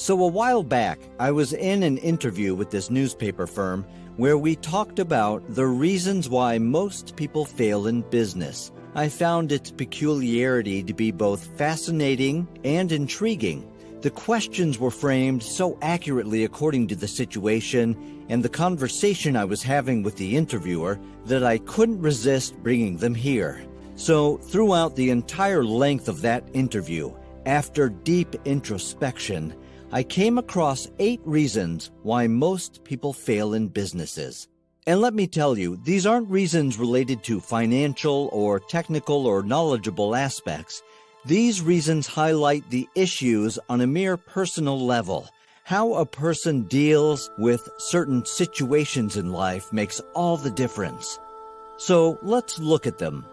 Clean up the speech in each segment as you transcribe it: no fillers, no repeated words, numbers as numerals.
So a while back, I was in an interview with this newspaper firm where we talked about the reasons why most people fail in business. I found its peculiarity to be both fascinating and intriguing. The questions were framed so accurately according to the situation and the conversation I was having with the interviewer that I couldn't resist bringing them here. So throughout the entire length of that interview, after deep introspection, I came across 8 reasons why most people fail in businesses. And let me tell you, these aren't reasons related to financial or technical or knowledgeable aspects. These reasons highlight the issues on a mere personal level. How a person deals with certain situations in life makes all the difference. So let's look at them.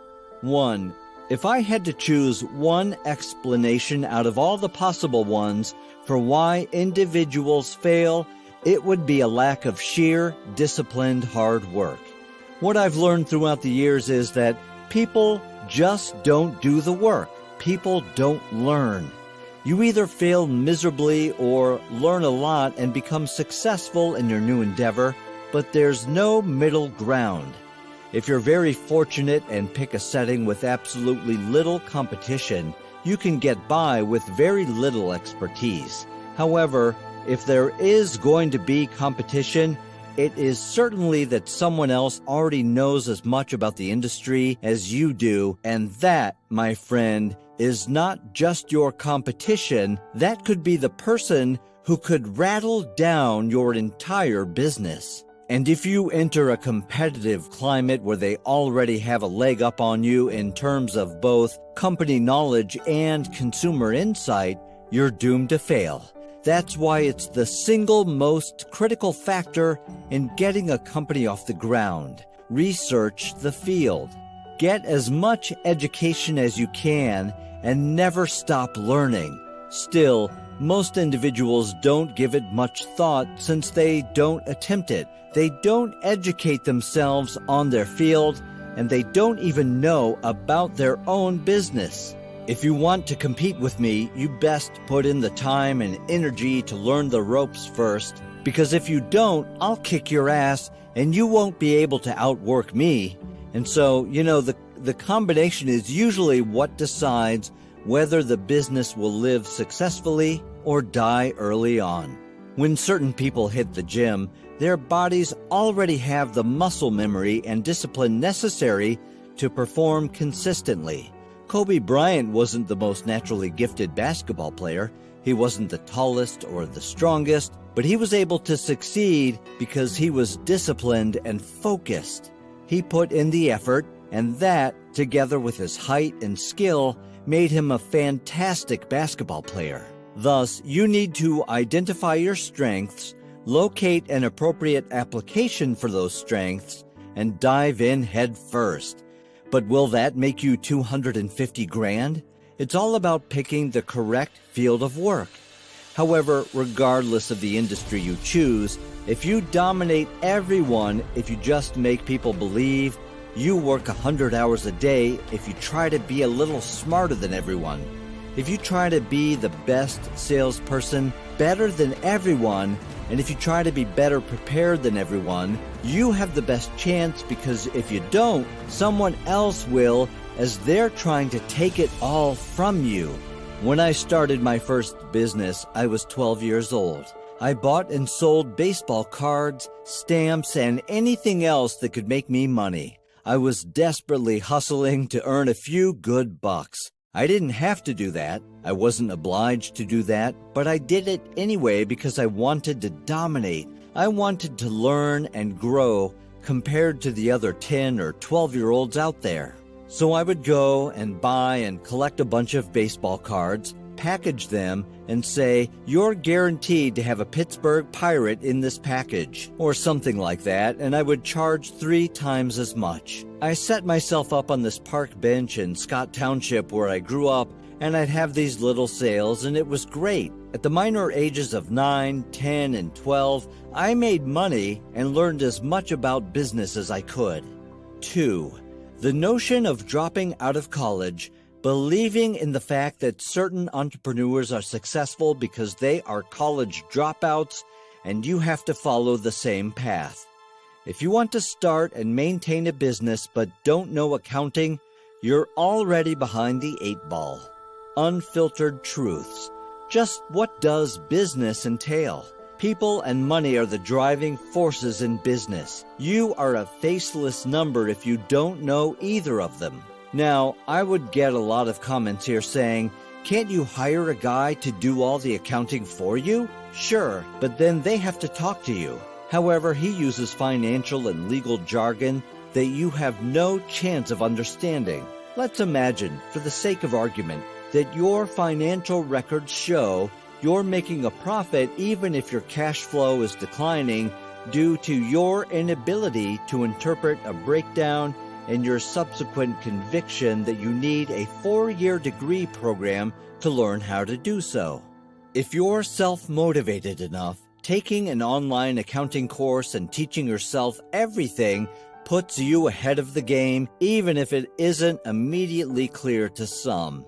1. If I had to choose one explanation out of all the possible ones for why individuals fail, it would be a lack of sheer, disciplined hard work. What I've learned throughout the years is that people just don't do the work. People don't learn. You either fail miserably or learn a lot and become successful in your new endeavor, but there's no middle ground. If you're very fortunate and pick a setting with absolutely little competition, you can get by with very little expertise. However, if there is going to be competition, it is certainly that someone else already knows as much about the industry as you do, and that, my friend, is not just your competition. That could be the person who could rattle down your entire business. And if you enter a competitive climate where they already have a leg up on you in terms of both company knowledge and consumer insight, you're doomed to fail. That's why it's the single most critical factor in getting a company off the ground. Research the field. Get as much education as you can and never stop learning. Still, most individuals don't give it much thought since they don't attempt it. They don't educate themselves on their field, and they don't even know about their own business. If you want to compete with me, you best put in the time and energy to learn the ropes first, because if you don't, I'll kick your ass and you won't be able to outwork me. And so, the combination is usually what decides whether the business will live successfully or die early on. When certain people hit the gym, their bodies already have the muscle memory and discipline necessary to perform consistently. Kobe Bryant wasn't the most naturally gifted basketball player. He wasn't the tallest or the strongest, but he was able to succeed because he was disciplined and focused. He put in the effort, and that, together with his height and skill, made him a fantastic basketball player. Thus, you need to identify your strengths, locate an appropriate application for those strengths, and dive in head first. But will that make you $250 grand? It's all about picking the correct field of work. However, regardless of the industry you choose, if you dominate everyone, if you just make people believe, you work 100 hours a day, if you try to be a little smarter than everyone, if you try to be the best salesperson, better than everyone, and if you try to be better prepared than everyone, you have the best chance, because if you don't, someone else will, as they're trying to take it all from you. When I started my first business, I was 12 years old. I bought and sold baseball cards, stamps, and anything else that could make me money. I was desperately hustling to earn a few good bucks. I didn't have to do that. I wasn't obliged to do that, but I did it anyway because I wanted to dominate. I wanted to learn and grow compared to the other 10 or 12-year-olds out there. So I would go and buy and collect a bunch of baseball cards, package them, and say, "You're guaranteed to have a Pittsburgh Pirate in this package," or something like that, and I would charge 3 times as much. I set myself up on this park bench in Scott Township where I grew up, and I'd have these little sales, and it was great. At the minor ages of 9, 10, and 12, I made money and learned as much about business as I could. 2. The notion of dropping out of college Believing in the fact that certain entrepreneurs are successful because they are college dropouts and you have to follow the same path. If you want to start and maintain a business but don't know accounting, you're already behind the 8 ball. Unfiltered truths. Just what does business entail? People and money are the driving forces in business. You are a faceless number if you don't know either of them. Now, I would get a lot of comments here saying, can't you hire a guy to do all the accounting for you? Sure, but then they have to talk to you. However, he uses financial and legal jargon that you have no chance of understanding. Let's imagine, for the sake of argument, that your financial records show you're making a profit even if your cash flow is declining due to your inability to interpret a breakdown and your subsequent conviction that you need a 4-year degree program to learn how to do so. If you're self-motivated enough, taking an online accounting course and teaching yourself everything puts you ahead of the game, even if it isn't immediately clear to some.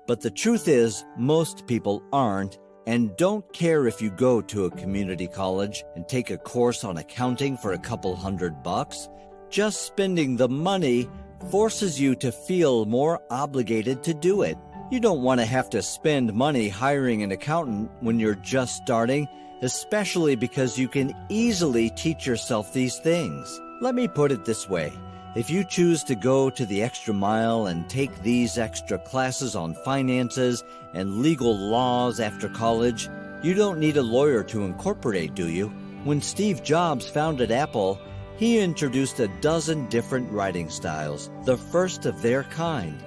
But the truth is, most people aren't and don't care if you go to a community college and take a course on accounting for a couple $100. Just spending the money forces you to feel more obligated to do it. You don't want to have to spend money hiring an accountant when you're just starting, especially because you can easily teach yourself these things. Let me put it this way. If you choose to go to the extra mile and take these extra classes on finances and legal laws after college, you don't need a lawyer to incorporate, do you? When Steve Jobs founded Apple, he introduced a dozen different writing styles, the first of their kind.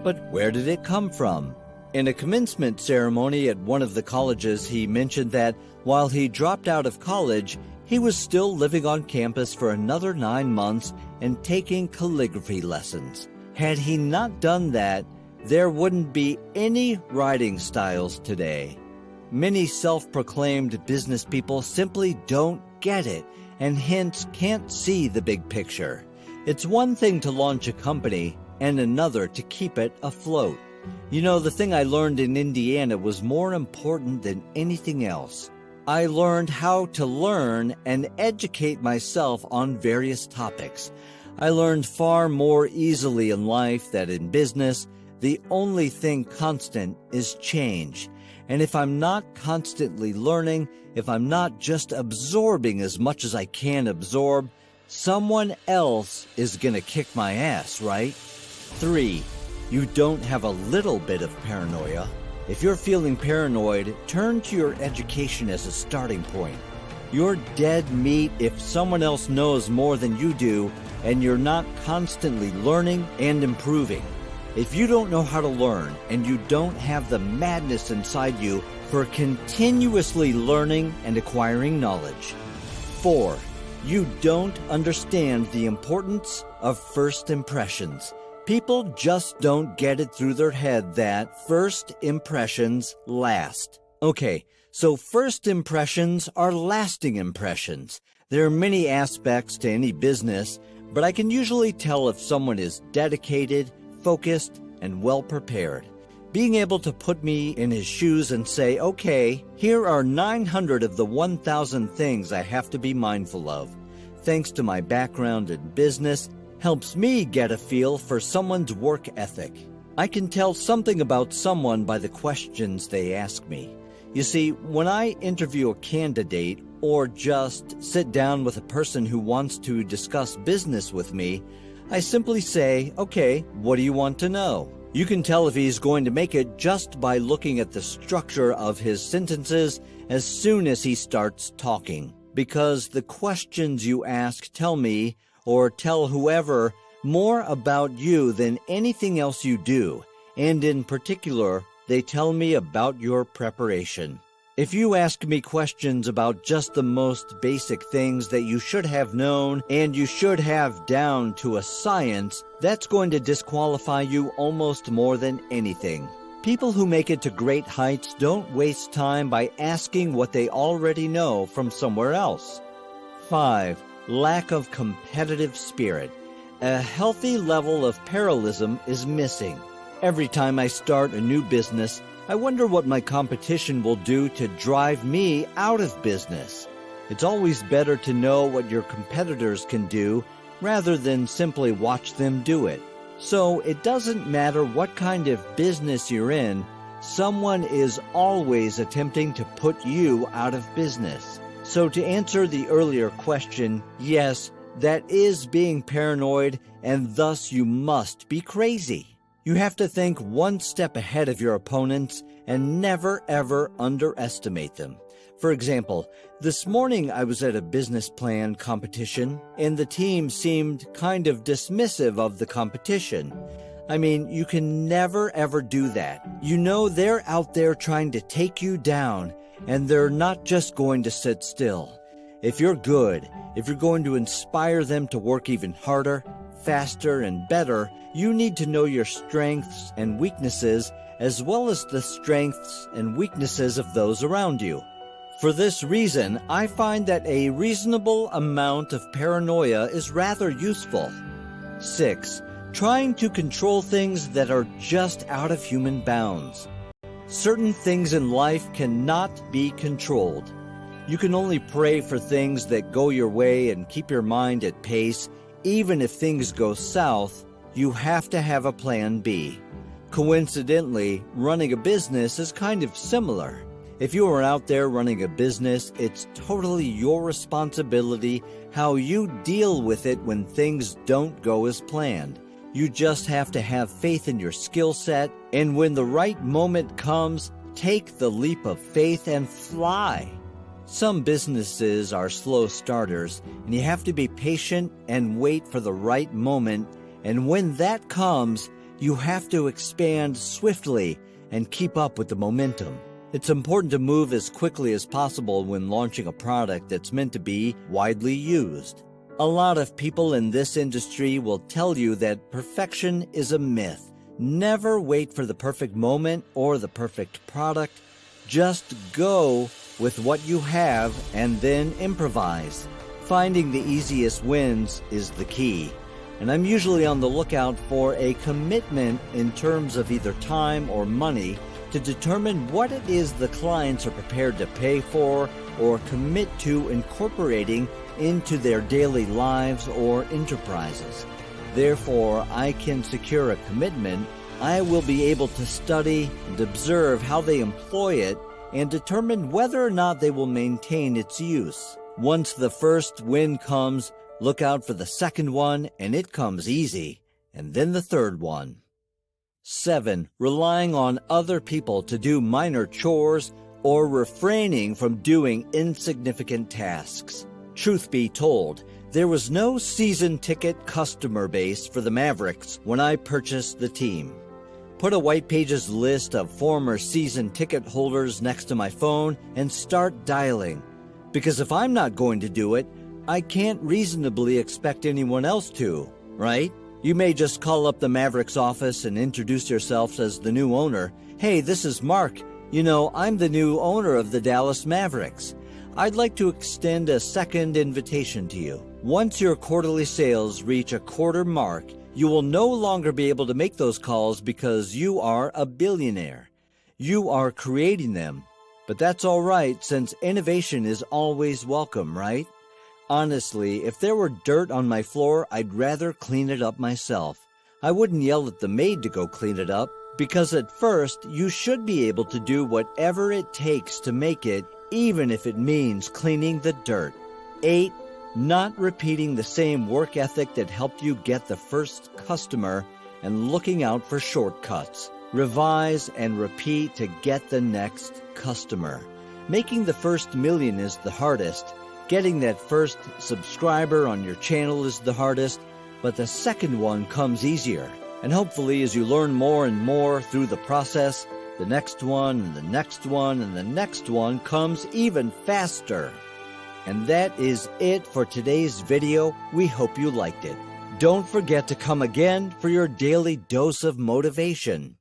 But where did it come from? In a commencement ceremony at one of the colleges, he mentioned that while he dropped out of college, he was still living on campus for another 9 months and taking calligraphy lessons. Had he not done that, there wouldn't be any writing styles today. Many self-proclaimed business people simply don't get it and hence can't see the big picture. It's one thing to launch a company and another to keep it afloat. You know, the thing I learned in Indiana was more important than anything else. I learned how to learn and educate myself on various topics. I learned far more easily in life than in business. The only thing constant is change. And if I'm not constantly learning, if I'm not just absorbing as much as I can absorb, someone else is going to kick my ass, right? 3. You don't have a little bit of paranoia. If you're feeling paranoid, turn to your education as a starting point. You're dead meat if someone else knows more than you do and you're not constantly learning and improving. If you don't know how to learn and you don't have the madness inside you for continuously learning and acquiring knowledge. 4. You don't understand the importance of first impressions. People just don't get it through their head that first impressions last. Okay, so first impressions are lasting impressions. There are many aspects to any business, but I can usually tell if someone is dedicated, focused, and well prepared. Being able to put me in his shoes and say, okay, here are 900 of the 1,000 things I have to be mindful of. Thanks to my background in business, helps me get a feel for someone's work ethic. I can tell something about someone by the questions they ask me. You see, when I interview a candidate or just sit down with a person who wants to discuss business with me, I simply say, okay, what do you want to know? You can tell if he's going to make it just by looking at the structure of his sentences as soon as he starts talking, because the questions you ask tell me or tell whoever more about you than anything else you do, and in particular, they tell me about your preparation. If you ask me questions about just the most basic things that you should have known and you should have down to a science, that's going to disqualify you almost more than anything. People who make it to great heights don't waste time by asking what they already know from somewhere else. 5. Lack of competitive spirit. A healthy level of parallelism is missing. Every time I start a new business, I wonder what my competition will do to drive me out of business. It's always better to know what your competitors can do rather than simply watch them do it. So it doesn't matter what kind of business you're in, someone is always attempting to put you out of business. So to answer the earlier question, yes, that is being paranoid, and thus you must be crazy. You have to think one step ahead of your opponents and never ever underestimate them. For example, this morning I was at a business plan competition, and the team seemed kind of dismissive of the competition. I mean, you can never ever do that. You know they're out there trying to take you down, and they're not just going to sit still. If you're good, if you're going to inspire them to work even harder, faster, and better, you need to know your strengths and weaknesses as well as the strengths and weaknesses of those around you. For this reason, I find that a reasonable amount of paranoia is rather useful. 6. Trying to control things that are just out of human bounds. Certain things in life cannot be controlled. You can only pray for things that go your way and keep your mind at pace. Even if things go south, you have to have a plan B. Coincidentally, running a business is kind of similar. If you are out there running a business, it's totally your responsibility how you deal with it when things don't go as planned. You just have to have faith in your skill set, and when the right moment comes, take the leap of faith and fly. Some businesses are slow starters, and you have to be patient and wait for the right moment, and when that comes, you have to expand swiftly and keep up with the momentum. It's important to move as quickly as possible when launching a product that's meant to be widely used. A lot of people in this industry will tell you that perfection is a myth. Never wait for the perfect moment or the perfect product. Just go with what you have and then improvise. Finding the easiest wins is the key. And I'm usually on the lookout for a commitment in terms of either time or money to determine what it is the clients are prepared to pay for or commit to incorporating into their daily lives or enterprises. Therefore, I can secure a commitment. I will be able to study and observe how they employ it and determine whether or not they will maintain its use. Once the first win comes, look out for the second one, and it comes easy, and then the third one. 7. Relying on other people to do minor chores or refraining from doing insignificant tasks. Truth be told, there was no season ticket customer base for the Mavericks when I purchased the team. Put a White Pages list of former season ticket holders next to my phone and start dialing. Because if I'm not going to do it, I can't reasonably expect anyone else to, right? You may just call up the Mavericks office and introduce yourselves as the new owner. Hey, this is Mark. You know, I'm the new owner of the Dallas Mavericks. I'd like to extend a second invitation to you. Once your quarterly sales reach a quarter mark, you will no longer be able to make those calls because you are a billionaire. You are creating them. But that's all right, since innovation is always welcome, right? Honestly, if there were dirt on my floor, I'd rather clean it up myself. I wouldn't yell at the maid to go clean it up, because at first, you should be able to do whatever it takes to make it, even if it means cleaning the dirt. 8. Not repeating the same work ethic that helped you get the first customer and looking out for shortcuts. Revise and repeat to get the next customer. Making the first million is the hardest. Getting that first subscriber on your channel is the hardest, but the second one comes easier. And hopefully, as you learn more and more through the process, the next one and the next one and the next one comes even faster. And that is it for today's video. We hope you liked it. Don't forget to come again for your daily dose of motivation.